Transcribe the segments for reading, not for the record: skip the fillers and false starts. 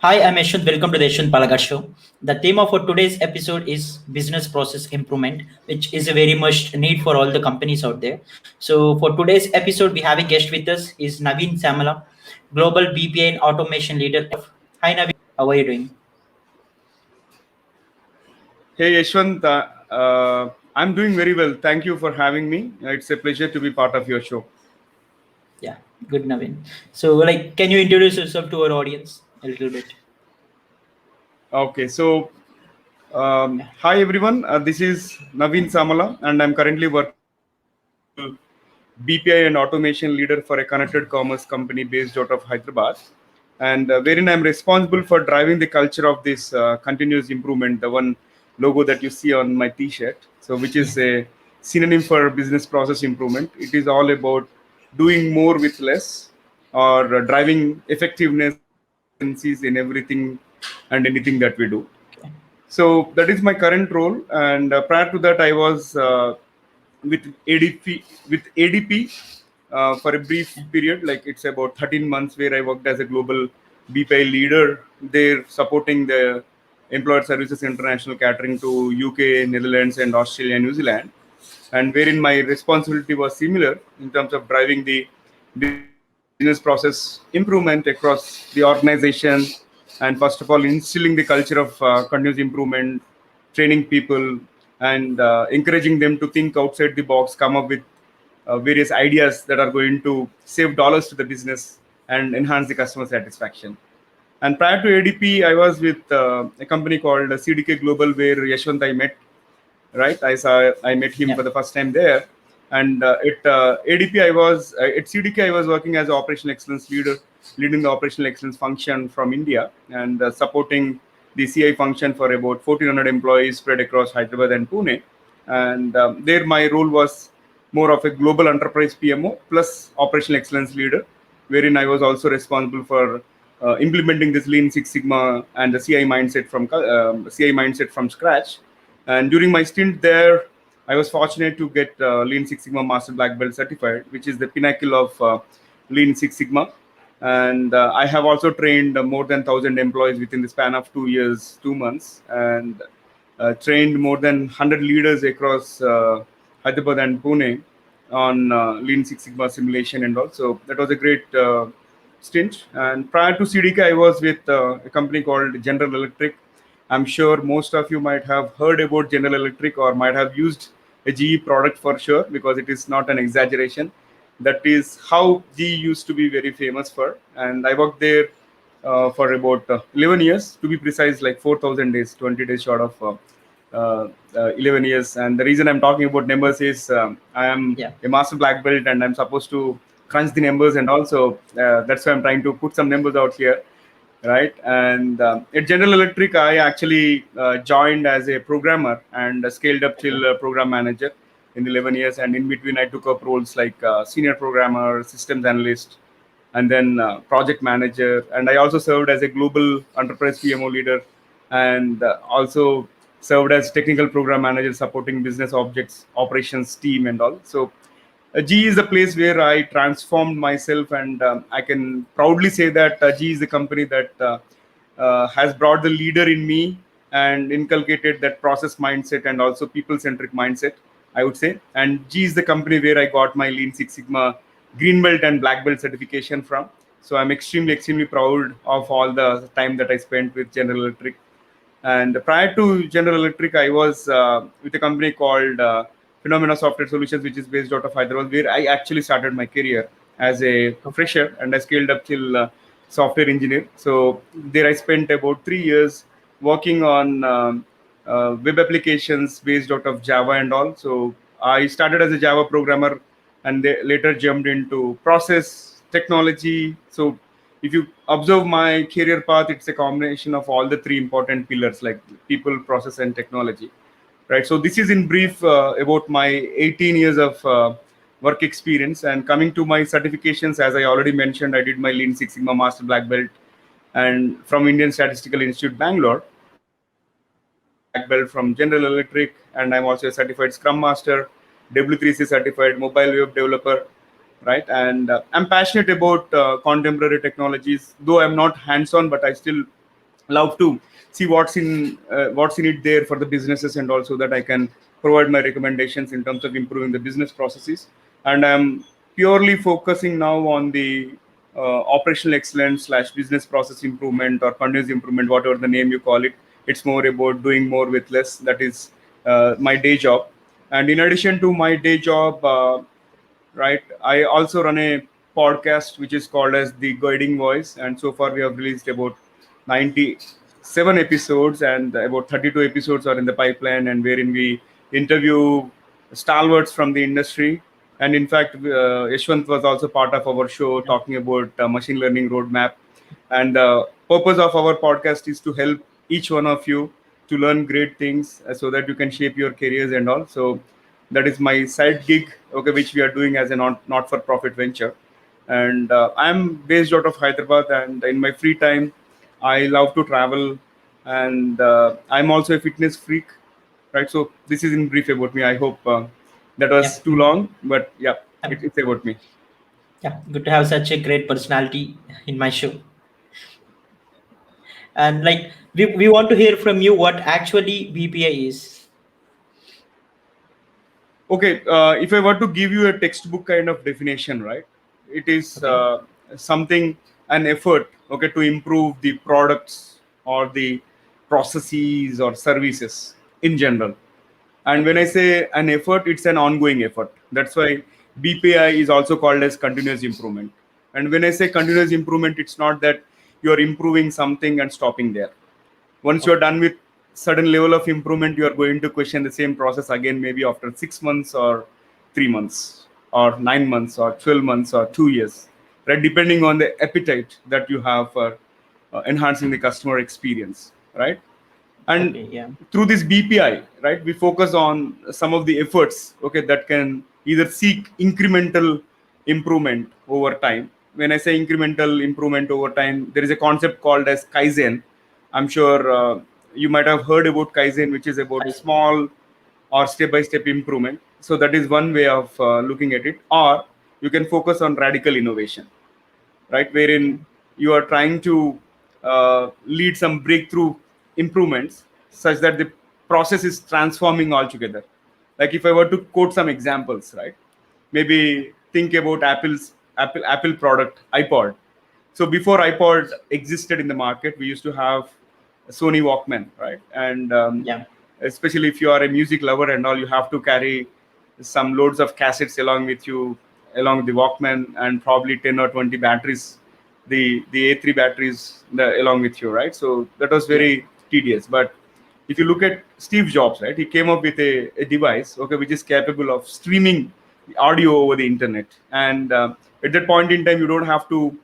Hi, I'm Yaswanth. Welcome to the Yaswanth Palaghat show. The theme of our today's episode is business process improvement, which is a very much need for all the companies out there. So, for today's episode, we have a guest with us. Is Naveen Samala, global BPA and automation leader. Hi, Naveen. How are you doing? Hey Yashwant, I'm doing very well. Thank you for having me. It's a pleasure to be part of your show. Yeah, good, Naveen. So, can you introduce yourself to our audience a little bit? Okay, so Yeah. hi everyone. This is Naveen Samala, and I'm currently working as a global BPI and automation leader for a connected commerce company based out of Hyderabad, and wherein I'm responsible for driving the culture of this continuous improvement. The one logo that you see on my T-shirt, so which Yeah. is a synonym for business process improvement. It is all about doing more with less, or driving effectiveness and efficiencies in everything and anything that we do. Okay. So that is my current role, and prior to that, I was with ADP for a brief Yeah. period. Like it's about 13 months, where I worked as a global BPI leader there, supporting the Employer Services International catering to UK, Netherlands, and Australia, and New Zealand, and wherein my responsibility was similar in terms of driving the business process improvement across the organization, and first of all instilling the culture of continuous improvement, training people, and encouraging them to think outside the box, come up with various ideas that are going to save dollars to the business and enhance the customer satisfaction. And prior to ADP, I was with a company called CDK Global, where Yashwant I met. Right, I met him Yeah. for the first time there, and at ADP I was at CDK I was working as an operational excellence leader, leading the operational excellence function from India, and supporting the CI function for about 1,400 employees spread across Hyderabad and Pune. And there my role was more of a global enterprise PMO plus operational excellence leader, wherein I was also responsible for implementing this Lean Six Sigma and the CI mindset from scratch. And during my stint there, I was fortunate to get Lean Six Sigma Master Black Belt certified, which is the pinnacle of Lean Six Sigma. And I have also trained more than 1,000 employees within the span of 2 years, 2 months, and trained more than 100 leaders across Hyderabad and Pune on Lean Six Sigma simulation, and also that was a great stint. And prior to CDK, I was with a company called General Electric. I'm sure most of you might have heard about General Electric or might have used a GE product for sure, because it is not an exaggeration. That is how GE used to be very famous for. And I worked there for about 11 years, to be precise, like 4,000 days, 20 days short of 11 years. And the reason I'm talking about numbers is I am Yeah. a master black belt, and I'm supposed to crunch the numbers, and also that's why I'm trying to put some numbers out here, right? And at General Electric, I actually joined as a programmer and scaled up Okay. till program manager in 11 years. And in between, I took up roles like senior programmer, systems analyst, and then project manager. And I also served as a global enterprise PMO leader, and also served as technical program manager supporting business objects, operations team, and all. So G is the place where I transformed myself, and I can proudly say that G is the company that has brought the leader in me and inculcated that process mindset and also people-centric mindset, I would say. And G is the company where I got my Lean Six Sigma green belt and black belt certification from. So I'm extremely proud of all the time that I spent with General Electric. And prior to General Electric, I was with a company called Phenomena Software Solutions, which is based out of Hyderabad, where I actually started my career as a Okay. fresher, and I scaled up till software engineer. So there I spent about 3 years working on web applications based out of Java and all. So I started as a Java programmer, and later jumped into process technology. So if you observe my career path, it's a combination of all the three important pillars, like people, process, and technology, right? So this is in brief about my 18 years of work experience. And coming to my certifications, as I already mentioned, I did my Lean Six Sigma Master Black Belt and from Indian Statistical Institute, Bangalore, and I got my Master Black Belt from General Electric, and I'm also a certified Scrum Master, W3C certified mobile web developer, right? And I'm passionate about contemporary technologies, though I'm not hands-on, but I still love to see what's in it there for the businesses, and also that I can provide my recommendations in terms of improving the business processes. And I'm purely focusing now on the operational excellence slash business process improvement or continuous improvement, whatever the name you call it. It's more about doing more with less. That is my day job. And in addition to my day job, right, I also run a podcast which is called as The Guiding Voice, and so far we have released about 97 episodes, and about 32 episodes are in the pipeline, and wherein we interview stalwarts from the industry. And in fact, Yashwanth was also part of our show Yeah. talking about machine learning roadmap. And the purpose of our podcast is to help each one of you to learn great things, so that you can shape your careers and all. So that is my side gig, okay, which we are doing as a not for profit venture. And I'm based out of Hyderabad, and in my free time I love to travel. And I'm also a fitness freak, right? So this is in brief about me. I hope that was Yeah. too long, but yeah, Yeah. it's about me. Yeah. Good to have such a great personality in my show. And like we want to hear from you what actually BPA is. Okay, if I were to give you a textbook kind of definition, right, it is Okay. something, an effort, okay, to improve the products or the processes or services in general. And when I Okay. say an effort, it's an ongoing effort. That's why BPI is also called as continuous improvement. And when I say continuous improvement, it's not that you're improving something and stopping there. Once you're Okay. done with certain level of improvement, you are going to question the same process again, maybe after 6 months or 3 months or 9 months or 12 months or 2 years, right? Depending on the appetite that you have for enhancing the customer experience, right? And Okay. Yeah. through this BPI, right, we focus on some of the efforts, okay, that can either seek incremental improvement over time. When I say incremental improvement over time, there is a concept called as Kaizen. I'm sure you might have heard about Kaizen, which is about I small or step-by-step improvement. So that is one way of looking at it. Or you can focus on radical innovation, right? okay. Wherein you are trying to lead some breakthrough improvements such that the process is transforming altogether. Like if I were to quote some examples, right? Maybe think about Apple product iPod. So before iPod existed in the market, we used to have a Sony Walkman, right? And Yeah. especially if you are a music lover and all, you have to carry some loads of cassettes along with you, along with the Walkman, and probably 10 or 20 batteries, the A3 batteries along with you, right? So that was Yeah. very tedious. But if you look at Steve Jobs, right, he came up with a device, okay, which is capable of streaming the audio over the internet. And at that point in time, you don't have to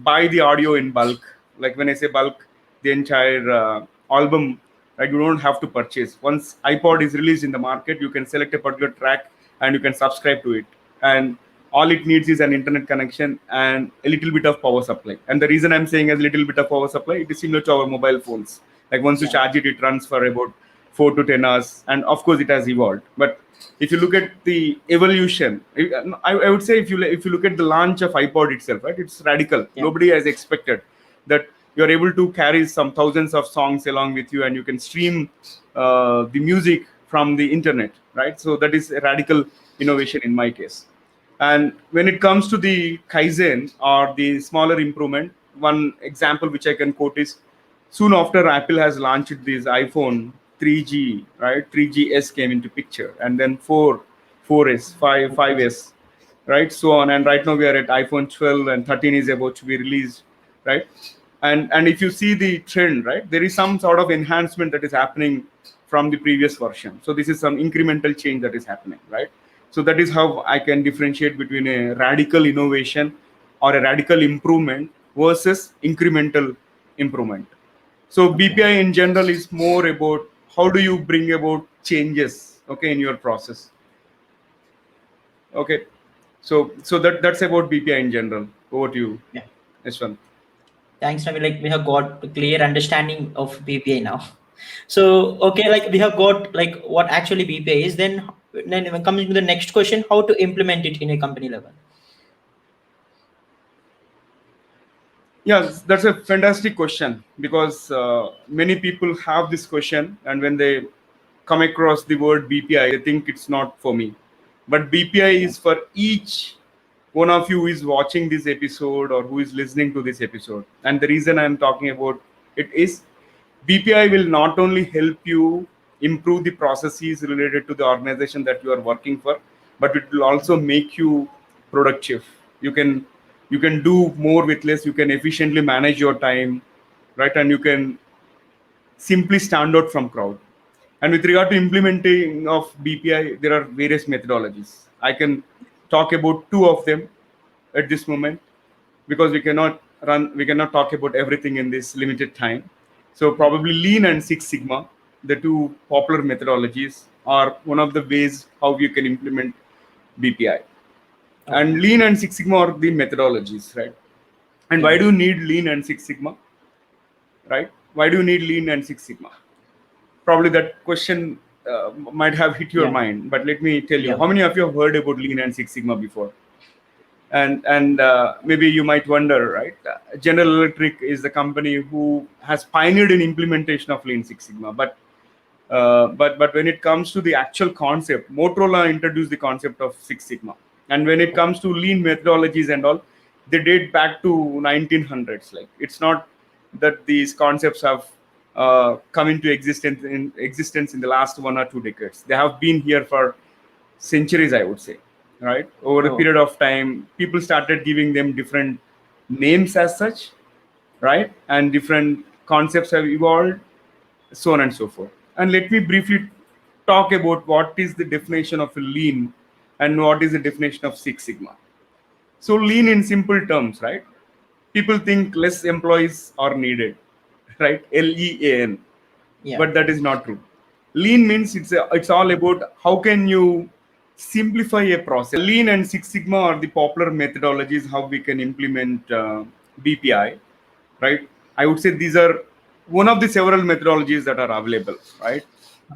buy the audio in bulk. Like when I say bulk, the entire album, right? You don't have to purchase. Once iPod is released in the market, you can select a particular track and you can subscribe to it. And all it needs is an internet connection and a little bit of power supply. And the reason I'm saying a little bit of power supply, it is similar to our mobile phones. Like once you Yeah. charge it, it runs for about 4 to 10 hours. And of course, it has evolved. But if you look at the evolution, I would say if you look at the launch of iPod itself, right, it's radical. Yeah. Nobody has expected that you're able to carry some thousands of songs along with you, and you can stream the music from the internet, right? So that is a radical innovation in my case. And when it comes to the Kaizen or the smaller improvement, one example which I can quote is soon after Apple has launched this iPhone 3G, right? 3GS came into picture, and then 4, 4S, 5, Okay. 5S, right? So on. And right now we are at iPhone 12, and 13 is about to be released, right? And if you see the trend, right, there is some sort of enhancement that is happening from the previous version. So this is some incremental change that is happening, right? So that is how I can differentiate between a radical innovation or a radical improvement versus incremental improvement. So Okay. BPI in general is more about how do you bring about changes, okay, in your process. Okay. So that's about BPI in general. Over to you, Yeah. Yashwant. Thanks, Ravi. Like we have got a clear understanding of BPA now. So okay, like we have got like what actually BPA is. Then when coming to the next question, how to implement it in a company level. Yes, that's a fantastic question because many people have this question, and when they come across the word BPI, they think it's not for me. But BPI Okay. is for each one of you who is watching this episode or who is listening to this episode. And the reason I'm talking about it is BPI will not only help you improve the processes related to the organization that you are working for, but it will also make you productive. You can do more with less. You can efficiently manage your time, right? And you can simply stand out from crowd. And with regard to implementing of BPI, there are various methodologies. I can talk about two of them at this moment because we cannot talk about everything in this limited time. So Yeah. probably Lean and Six Sigma, the two popular methodologies, are one of the ways how you can implement BPI. And Okay. Lean and Six Sigma are the methodologies, right? And why Yeah. do you need Lean and Six Sigma, right? Why do you need Lean and Six Sigma? Probably that question might have hit your Yeah. mind, but let me tell you, Yeah. how many of you have heard about Lean and Six Sigma before? And maybe you might wonder, right? General Electric is the company who has pioneered in implementation of Lean Six Sigma, but when it comes to the actual concept, Motorola introduced the concept of Six Sigma. And when it comes to lean methodologies and all, they date back to 1900s. Like, it's not that these concepts have come into existence in the last 1 or 2 decades. They have been here for centuries, I would say. Right, over a Oh. period of time, people started giving them different names as such, right? And different concepts have evolved, so on and so forth. And let me briefly talk about what is the definition of a lean and what is the definition of Six Sigma. So, lean in simple terms, right? People think less employees are needed, right? LEAN, Yeah. but that is not true. Lean means it's all about how can you simplify a process. Lean and Six Sigma are the popular methodologies how we can implement BPI, right? I would say these are one of the several methodologies that are available, right?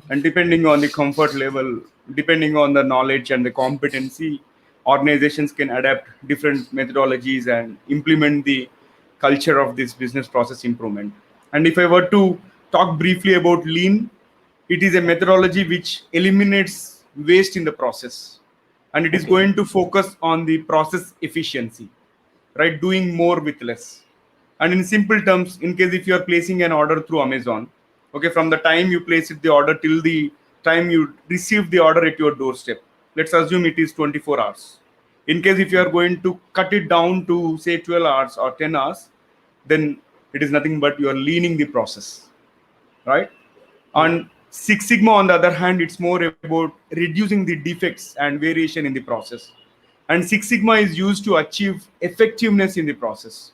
And depending on the comfort level, depending on the knowledge and the competency, organizations can adapt different methodologies and implement the culture of this business process improvement. And if I were to talk briefly about lean, it is a methodology which eliminates waste in the process, and it is Okay. going to focus on the process efficiency, right? Doing more with less. And in simple terms, in case if you are placing an order through Amazon, okay, from the time you place it the order till the time you receive the order at your doorstep, let's assume it is 24 hours. In case if you are going to cut it down to say 12 hours or 10 hours, then it is nothing but you are leaning the process, right? Yeah. On Six Sigma, on the other hand, it's more about reducing the defects and variation in the process. And Six Sigma is used to achieve effectiveness in the process.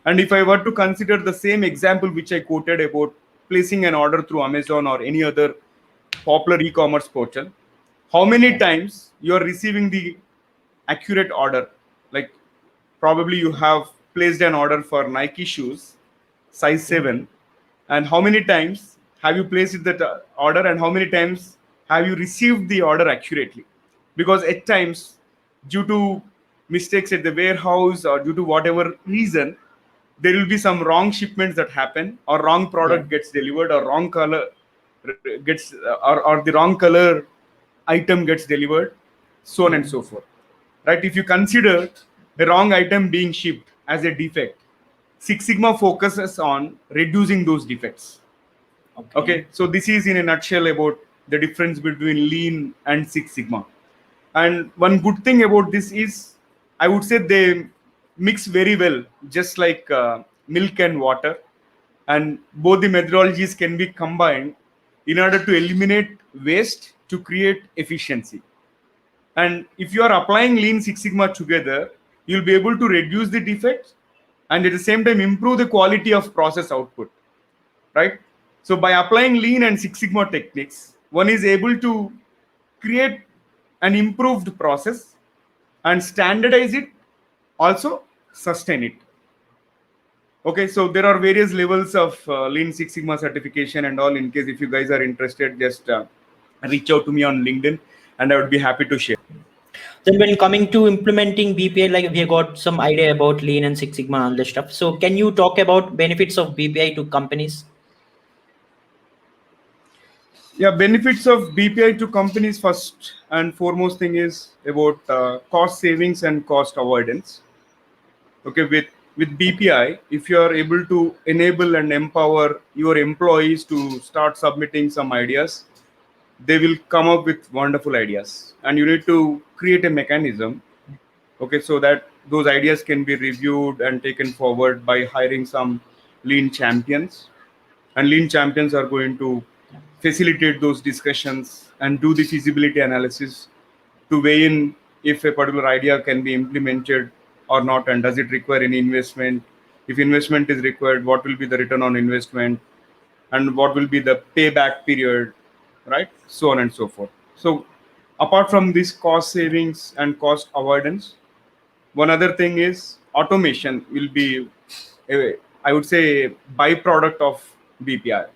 And if I were to consider the same example which I quoted about placing an order through Amazon or any other popular e-commerce portal, how many Yeah. times you are receiving the accurate order? Like, probably you have placed an order for Nike shoes, size Okay. 7, and how many times have you placed that order, and how many times have you received the order accurately? Because at times, due to mistakes at the warehouse or due to whatever reason, there will be some wrong shipments that happen, or wrong Yeah. product gets delivered, or wrong color gets or the wrong color item gets delivered, so on Yeah. and so forth, right? If you consider a wrong item being shipped as a defect, Six Sigma focuses on reducing those defects. Okay. Okay, so this is in a nutshell about the difference between lean and Six Sigma. And one good thing about this is, I would say they mix very well, just like milk and water. And both the methodologies can be combined in order to eliminate waste to create efficiency. And if you are applying Lean Six Sigma together, you'll be able to reduce the defects and at the same time improve the quality of process output, right? So by applying Lean and Six Sigma techniques, one is able to create an improved process and standardize it, also sustain it. Okay, so there are various levels of Lean Six Sigma certification and all. In case if you guys are interested, just reach out to me on LinkedIn, and I would be happy to share. Then when coming to implementing BPI, like we have got some idea about Lean and Six Sigma and all this stuff. So can you talk about benefits of BPI to companies? Yeah, benefits of BPI to companies, first and foremost thing is about cost savings and cost avoidance. Okay, with BPI, if you are able to enable and empower your employees to start submitting some ideas, they will come up with wonderful ideas, and you need to create a mechanism, okay, so that those ideas can be reviewed and taken forward by hiring some lean champions, and lean champions are going to facilitate those discussions and do the feasibility analysis to weigh in if a particular idea can be implemented or not, and does it require any investment. If investment is required, what will be the return on investment, and what will be the payback period, right? So on and so forth. So apart from this cost savings and cost avoidance, one other thing is automation will be a, I would say, byproduct of BPI,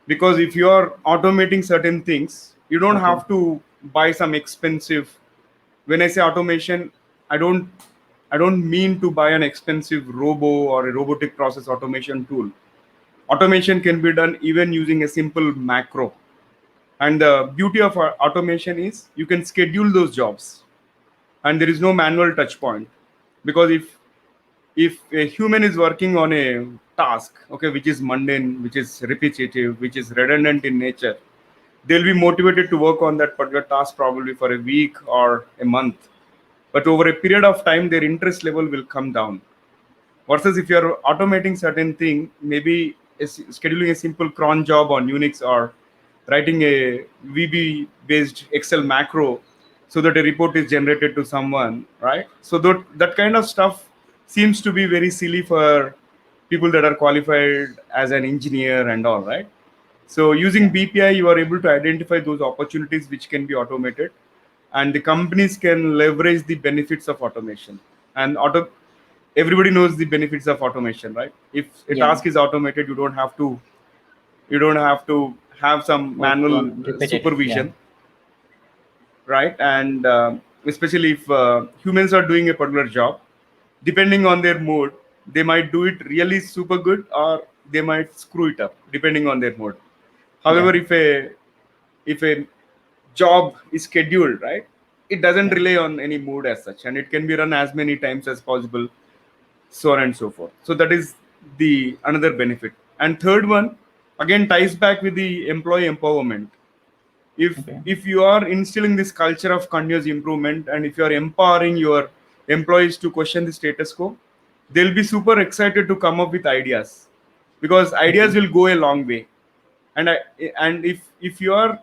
because if you are automating certain things, you don't Okay. have to buy some expensive. When I say automation, I don't mean to buy an expensive robo or a robotic process automation tool. Automation can be done even using a simple macro, and the beauty of automation is you can schedule those jobs, and there is no manual touch point. Because if a human is working on a task, okay, which is mundane, which is repetitive, which is redundant in nature, they'll be motivated to work on that particular task probably for a week or a month, but over a period of time their interest level will come down. Versus if you're automating certain thing, maybe scheduling a simple cron job on Unix, or writing a VB based Excel macro so that a report is generated to someone, right? So that kind of stuff seems to be very silly for people that are qualified as an engineer and all, right? So using Yeah. BPI, you are able to identify those opportunities which can be automated, and the companies can leverage the benefits of automation. And everybody knows the benefits of automation, right? If a Yeah. task is automated, you don't have to have some Work manual on repetitive. Yeah. supervision, right? And especially if humans are doing a particular job, depending on their mood, they might do it really super good, or they might screw it up depending on their mood. Yeah. However, if a job is scheduled, right, it doesn't Yeah. rely on any mood as such, and it can be run as many times as possible, so on and so forth. So that is the another benefit. And third one again ties back with the employee empowerment. if Okay. if you are instilling this culture of continuous improvement, and if you are empowering your employees to question the status quo, they'll be super excited to come up with ideas, because Okay. ideas will go a long way. and I, and if you are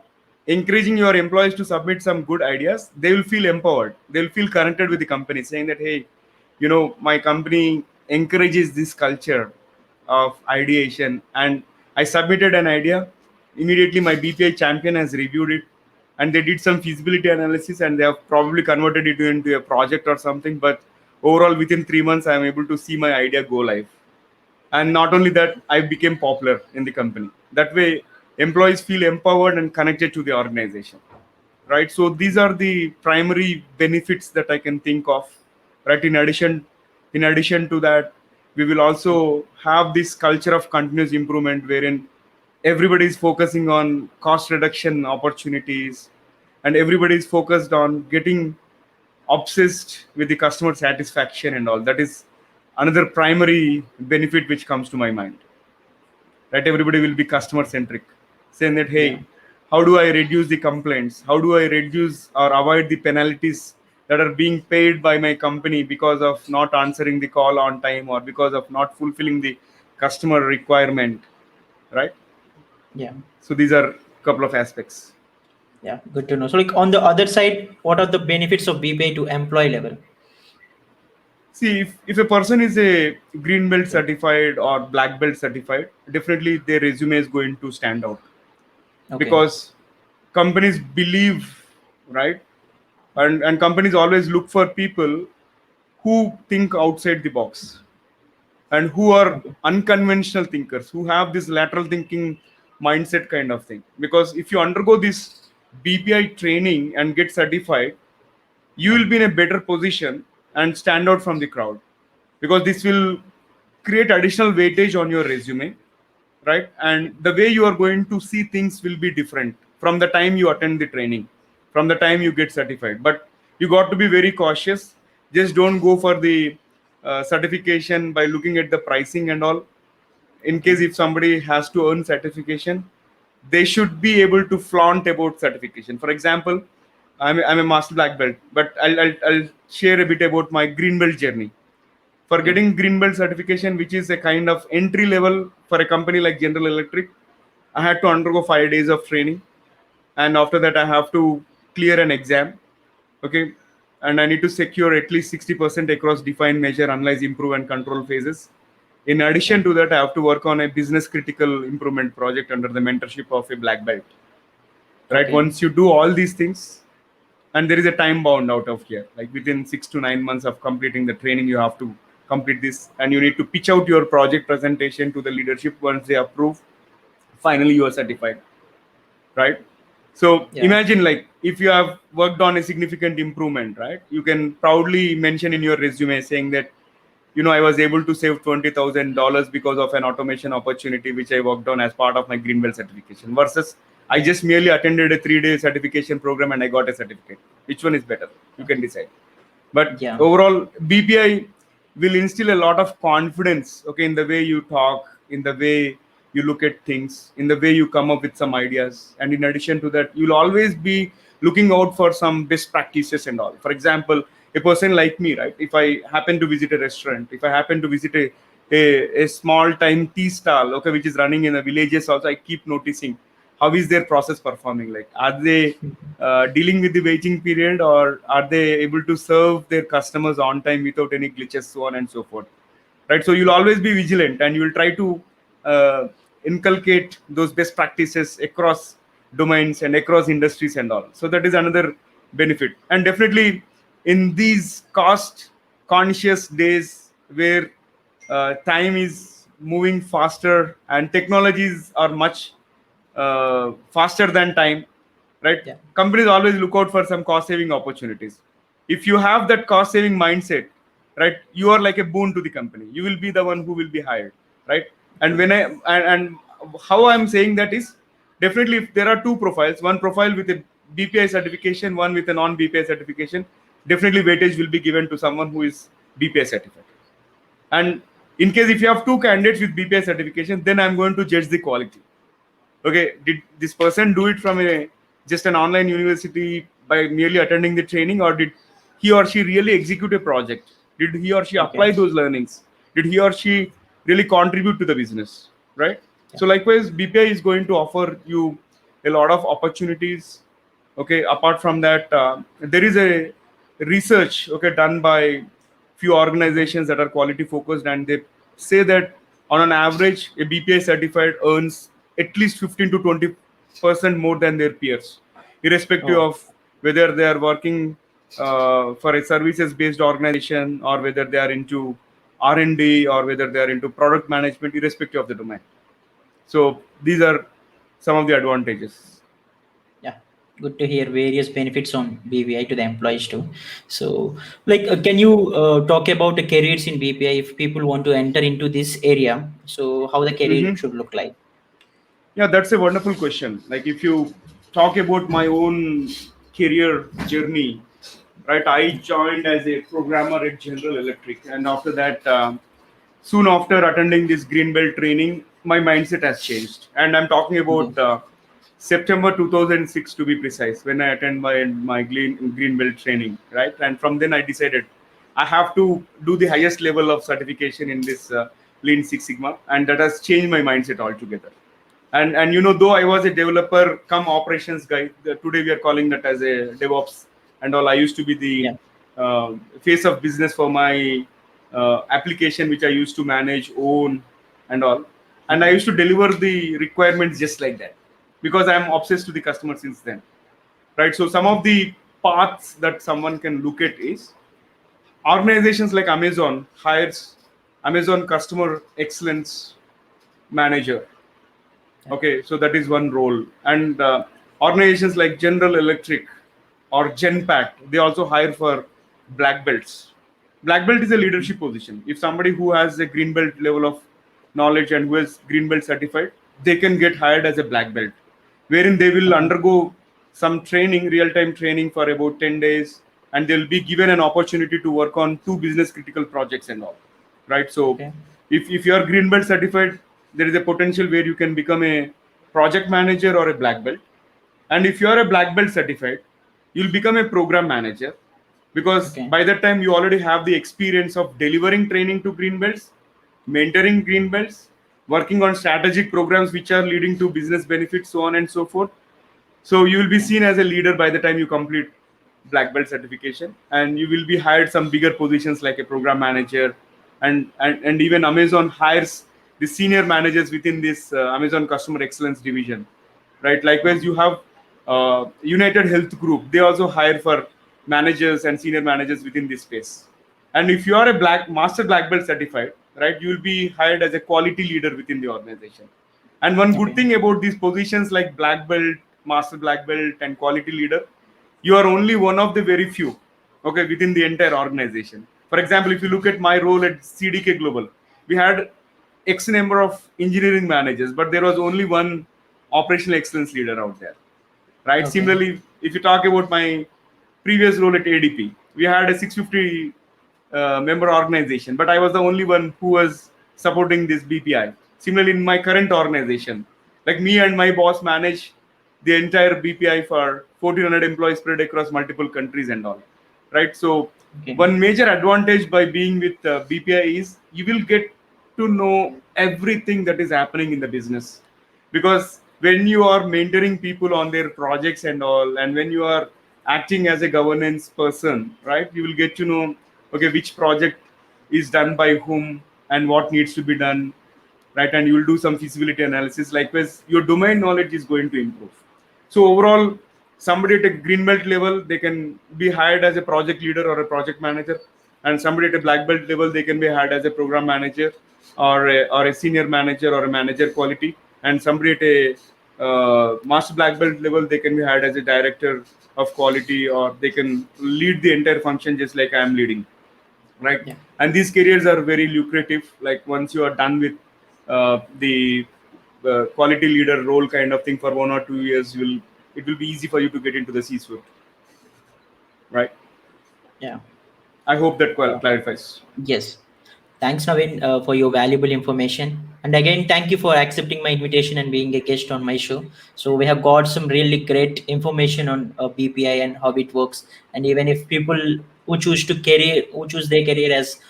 encouraging your employees to submit some good ideas, they will feel empowered, they'll feel connected with the company, saying that, hey, my company encourages this culture of ideation, and I submitted an idea, immediately my BPI champion has reviewed it, and they did some feasibility analysis, and they have probably converted it into a project or something. But overall, within 3 months, I am able to see my idea go live. And not only that, I became popular in the company. That way employees feel empowered and connected to the organization, right? So these are the primary benefits that I can think of, right? In addition to that, we will also have this culture of continuous improvement, wherein everybody is focusing on cost reduction opportunities, and everybody is focused on getting obsessed with the customer satisfaction and all. That is another primary benefit which comes to my mind, right? Everybody will be customer centric, saying that, hey, Yeah. how do I reduce the complaints, how do I reduce or avoid the penalties that are being paid by my company because of not answering the call on time, or because of not fulfilling the customer requirement, right? Yeah. So these are a couple of aspects. Yeah. Good to know. So, like on the other side, what are the benefits of BPI to employee level? See, if a person is a green belt Yeah. certified or black belt certified, definitely their resume is going to stand out, Okay. because companies believe, right? And companies always look for people who think outside the box, and who are Okay. unconventional thinkers, who have this lateral thinking mindset kind of thing. Because if you undergo this BPI training and get certified, you will be in a better position and stand out from the crowd, because this will create additional weightage on your resume, right? And the way you are going to see things will be different from the time you attend the training, from the time you get certified. But you got to be very cautious. Just don't go for the certification by looking at the pricing and all. In case Okay. if somebody has to earn certification, they should be able to flaunt about certification. For example, I'm a master black belt, but I'll share a bit about my green belt journey. For Okay. getting green belt certification, which is a kind of entry level for a company like General Electric, I had to undergo 5 days of training, and after that I have to clear an exam. Okay, and I need to secure at least 60% across define, measure, analyze, improve, and control phases. In Yeah. addition to that, I have to work on a business critical improvement project under the mentorship of a black belt. Right, Okay. once you do all these things, and there is a time bound out of here, like within 6 to 9 months of completing the training, you have to complete this, and you need to pitch out your project presentation to the leadership. Once they approve, finally you are certified, right? So Yeah. imagine, like, if you have worked on a significant improvement, right, you can proudly mention in your resume saying that, I was able to save $20,000 because of an automation opportunity which I worked on as part of my greenbelt certification, versus I just merely attended a 3-day certification program and I got a certificate. Which one is better? You can decide. But Yeah. overall, BPI will instill a lot of confidence, okay, in the way you talk, in the way you look at things, in the way you come up with some ideas. And in addition to that, you'll always be looking out for some best practices and all. For example, a person like me, right, if I happen to visit a restaurant, if I happen to visit a small time tea stall, okay, which is running in the villages also, I keep noticing how is their process performing. Like, are they dealing with the waiting period, or are they able to serve their customers on time without any glitches, so on and so forth, right? So you'll Yeah. always be vigilant, and you will try to uh, inculcate those best practices across domains and across industries and all. So that is another benefit. And definitely in these cost conscious days where time is moving faster and technologies are much faster than time, right? Yeah. Companies always look out for some cost saving opportunities. If you have that cost saving mindset, right, you are like a boon to the company. You will be the one who will be hired, right? And when I and how I'm saying that is, definitely if there are two profiles, one profile with a BPI certification, one with a non BPI certification, definitely weightage will be given to someone who is BPI certified. And in case if you have two candidates with BPI certification, then I'm going to judge the quality. Okay, did this person do it from a just an online university by merely attending the training, or did he or she really execute a project? Did he or she Okay. apply those learnings? Did he or she really contribute to the business, right? Yeah. So likewise, BPI is going to offer you a lot of opportunities. Okay, apart from that, there is a research, okay, done by few Okay. organizations that are quality focused, and they say that on an average a BPI certified earns at least 15 to 20% more than their peers, irrespective Oh. of whether they are working for a services based organization, or whether they are into R&D, or whether they are into product management, irrespective of the domain. So these are some of the advantages. Yeah. Good to hear various benefits on BPI to the employees too. So, like, can you talk about the careers in BPI if people want to enter into this area? So, how the career Mhm. should look like? Yeah, that's a wonderful question. Like, if you talk about my own career journey, right? I joined as a programmer at General Electric, and after that, soon after attending this green belt training, my mindset has changed. And I'm talking Okay. about September 2006 to be precise, when I attend my green belt training, right? And from then I decided I have to do the highest level of certification in this Lean Six Sigma, and that has changed my mindset altogether. And though I was a developer come operations guy, today we are calling that as a DevOps and all. I used to be the Yeah. face of business for my application, which I used to manage, own, and all. And I Okay. used to deliver the requirements just like that, because I'm obsessed to the customer since then, right? So some Okay. of the paths that someone can look at is, organizations like Amazon hires Amazon customer excellence manager. Yeah. Okay, so that is one role. And organizations like General Electric or Genpact, they also hire for black belts. Black belt is a leadership position. If somebody who has a green belt level of knowledge and who is green belt certified, they can get hired as a black belt, wherein they will Okay. undergo some training, real time training for about 10 days, and they'll be given an opportunity to work on two business critical projects and all. Right. So Okay. if you are green belt certified, there is a potential where you can become a project manager or a black belt. And if you are a black belt certified, you'll become a program manager, because Okay. by that time you already have the experience of delivering training to green belts, mentoring green belts, working on strategic programs which are leading to business benefits, so on and so forth. So you will be Okay. seen as a leader by the time you complete black belt certification, and you will be hired some bigger positions like a program manager, and even Amazon hires the senior managers within this Amazon customer excellence division, right? Likewise, you have United Health Group. They also hire for managers and senior managers within this space. And if you are a black belt certified, right, you will be hired as a quality leader within the organization. And one good Okay. thing about these positions like black belt, master black belt, and quality leader, you are only one of the very few, okay, within the entire organization. For example, if you look at my role at CDK Global, we had X number of engineering managers, but there was only one operational excellence leader out there, right? Okay. Similarly, if you talk about my previous role at ADP, we had a 650 member organization, but I was the only one who was supporting this BPI. Similarly, in my current organization, like me and my boss manage the entire BPI for 1400 employees spread across multiple countries and all, right? So Okay. one major advantage by being with BPI is you will get to know everything that is happening in the business, because when you are mentoring people on their projects and all, and when you are acting as a governance person, right, you will get to know, okay, which project is done by whom and what needs to be done, right? And you will do some feasibility analysis. Likewise, your domain knowledge is going to improve. So overall, somebody at a green belt level, they can be hired as a project leader or a project manager, and somebody at a black belt level, they can be hired as a program manager or a senior manager or a manager quality, and somebody at a master black belt level, they can be hired as a director of quality, or they can lead the entire function just like I am leading, right? Yeah. And these careers are very lucrative. Like once you are done with the quality leader role kind of thing for 1 or 2 years, you will it will be easy for you to get into the C-suite, right? Yeah. I hope that Uh, clarifies. yes. Thanks, Navin, for your valuable information. And again, thank you for accepting my invitation and being a guest on my show. So we have got some really great information on BPI and how it works. And even if people who choose their career as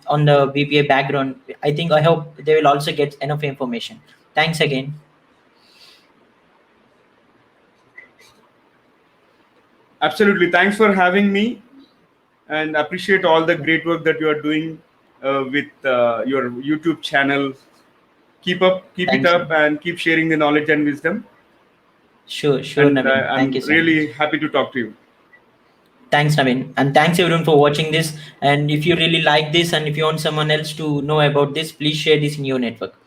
on the BPI background, I hope they will also get enough information. Thanks again. Absolutely, thanks for having me, and appreciate all the great work that you are doing with your YouTube channel. Keep it Thanks. up, and keep sharing the knowledge and wisdom. Sure, sure, And Navin. Thank I'm you so really much. happy to talk to you. Thanks, Navin. And thanks everyone for watching this. And if you really like this and if you want someone else to know about this, please share this in your network.